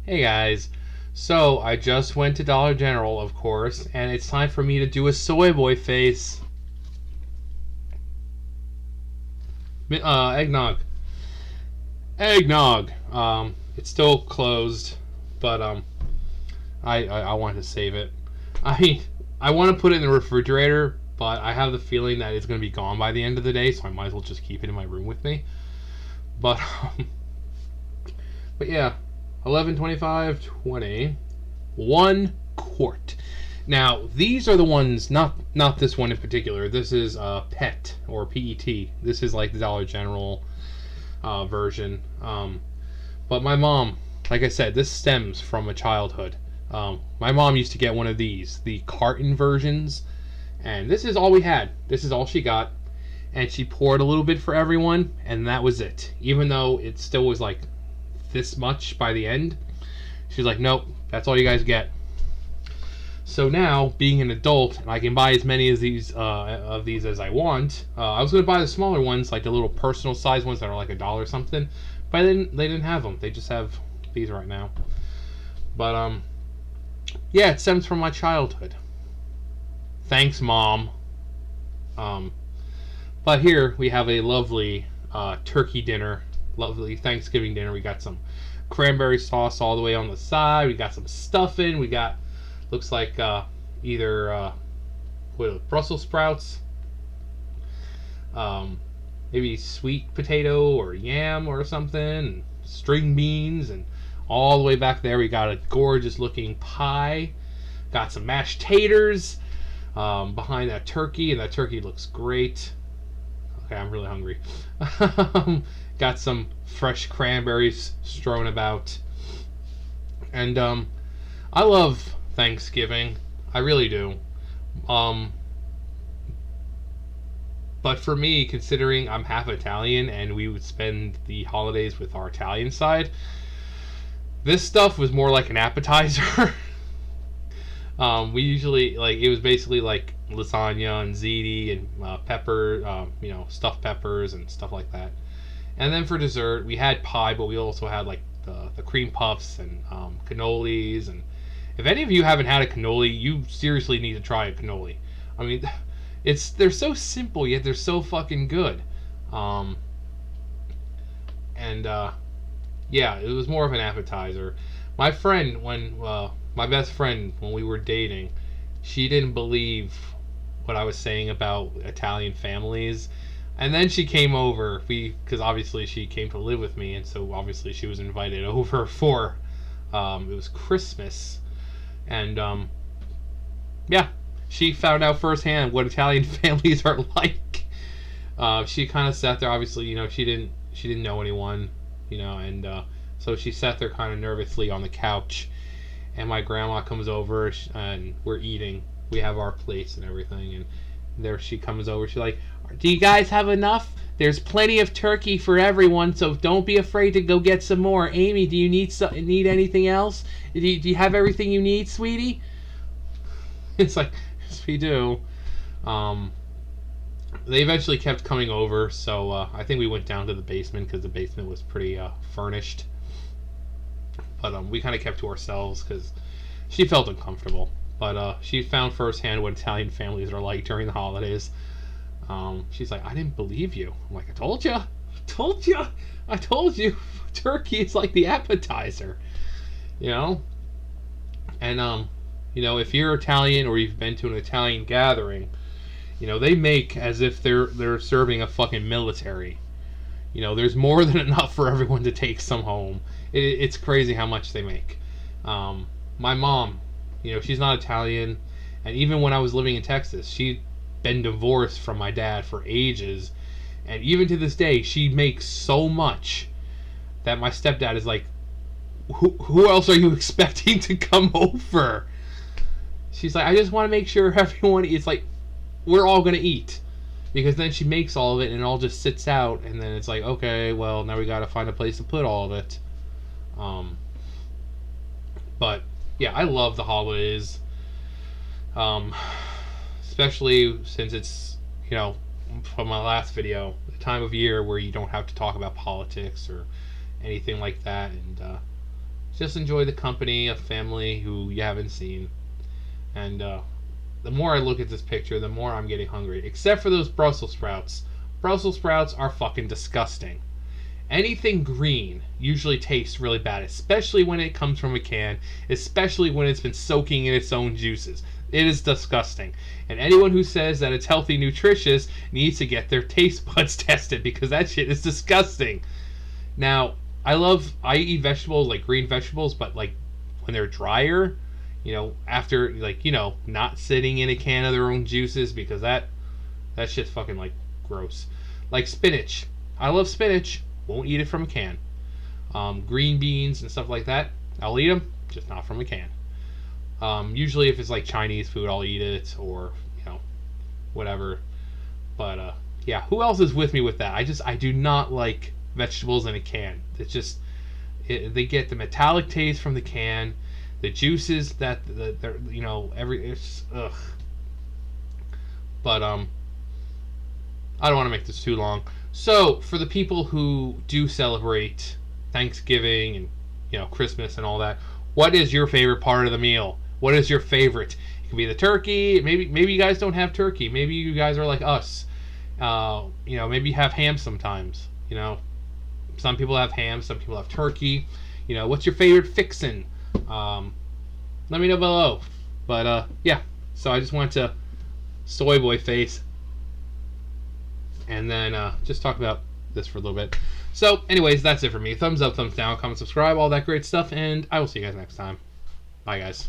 Hey guys, so I just went to Dollar General, of course, and it's time for me to do a soy boy face. Eggnog. Eggnog. It's still closed, but I want to save it. I I want to put it in the refrigerator, but I have the feeling that it's going to be gone by the end of the day, so I might as well just keep it in my room with me. But but yeah, 11, 25, 20, 1 quart. Now these are the ones, not this one in particular. This is PET or PET. This is like the Dollar General version. But my mom, like I said, this stems from a childhood. My mom used to get one of these, the carton versions, and this is all we had. This is all she got, and she poured a little bit for everyone, and that was it. Even though it still was like this much by the end, she's like, nope, that's all you guys get. So now, being an adult, and I can buy as many of these as I want. I was gonna buy the smaller ones, like the little personal size ones that are like $1 something, but they didn't have them. They just have these right now. But yeah, it stems from my childhood. Thanks, Mom. But here we have a lovely turkey dinner, lovely Thanksgiving dinner. We got some cranberry sauce all the way on the side. We got some stuffing. We got looks like either Brussels sprouts, maybe sweet potato or yam or something, and string beans, and all the way back there we got a gorgeous looking pie. Got some mashed taters behind that turkey, and that turkey looks great. Okay, I'm really hungry. Got some fresh cranberries strewn about, and I love Thanksgiving. I really do. But for me, considering I'm half Italian and we would spend the holidays with our Italian side, this stuff was more like an appetizer. We usually, like, it was basically like lasagna and ziti and pepper, stuffed peppers and stuff like that. And then for dessert, we had pie, but we also had like the cream puffs and cannolis. And if any of you haven't had a cannoli, you seriously need to try a cannoli. I mean, they're so simple yet they're so fucking good. And yeah, it was more of an appetizer. My friend, when my best friend, when we were dating, she didn't believe what I was saying about Italian families. And then she came over, because obviously she came to live with me, and so obviously she was invited over for it was Christmas, and yeah, she found out firsthand what Italian families are like. She kind of sat there. Obviously, she didn't know anyone, and so she sat there kind of nervously on the couch. And my grandma comes over, and we're eating. We have our plates and everything, and there she comes over. She's like, "Do you guys have enough? There's plenty of turkey for everyone, so don't be afraid to go get some more. Amy, do you need anything else? Do you have everything you need, sweetie?" It's like, yes, we do. They eventually kept coming over, so I think we went down to the basement because the basement was pretty furnished. But we kind of kept to ourselves because she felt uncomfortable. But she found firsthand what Italian families are like during the holidays. She's like, "I didn't believe you." I'm like, "I told you, I told you, turkey is like the appetizer, you know." And if you're Italian or you've been to an Italian gathering, they make as if they're serving a fucking military. There's more than enough for everyone to take some home. It's crazy how much they make. My mom, she's not Italian, and even when I was living in Texas, she'd been divorced from my dad for ages, and even to this day, she makes so much that my stepdad is like, who else are you expecting to come over? She's like, "I just want to make sure everyone," it's like, we're all gonna eat. Because then she makes all of it and it all just sits out, and then it's like, okay, well, now we gotta find a place to put all of it. But yeah, I love the holidays, especially since it's, from my last video, the time of year where you don't have to talk about politics or anything like that, and Just enjoy the company of family who you haven't seen. And the more I look at this picture, the more I'm getting hungry. Except for those Brussels sprouts. Brussels sprouts are fucking disgusting. Anything green usually tastes really bad, especially when it comes from a can, especially when it's been soaking in its own juices. It is disgusting. And anyone who says that it's healthy, nutritious, needs to get their taste buds tested because that shit is disgusting. Now, I eat vegetables, like green vegetables, but like when they're drier, after, like, not sitting in a can of their own juices, because that shit's fucking, like, gross. Like spinach. I love spinach. Won't eat it from a can. Green beans and stuff like that, I'll eat them, just not from a can. Usually if it's like Chinese food, I'll eat it, or, whatever. But, yeah, who else is with me with that? I do not like vegetables in a can. It's just, they get the metallic taste from the can, the juices that, they're, it's, ugh. But, I don't want to make this too long. So, for the people who do celebrate Thanksgiving and, Christmas and all that, what is your favorite part of the meal? What is your favorite? It could be the turkey. Maybe you guys don't have turkey. Maybe you guys are like us. Maybe you have ham sometimes. Some people have ham, some people have turkey. What's your favorite fixin'? Let me know below. But, yeah. So I just went to soy boy face. And then just talk about this for a little bit. So, anyways, that's it for me. Thumbs up, thumbs down, comment, subscribe, all that great stuff. And I will see you guys next time. Bye, guys.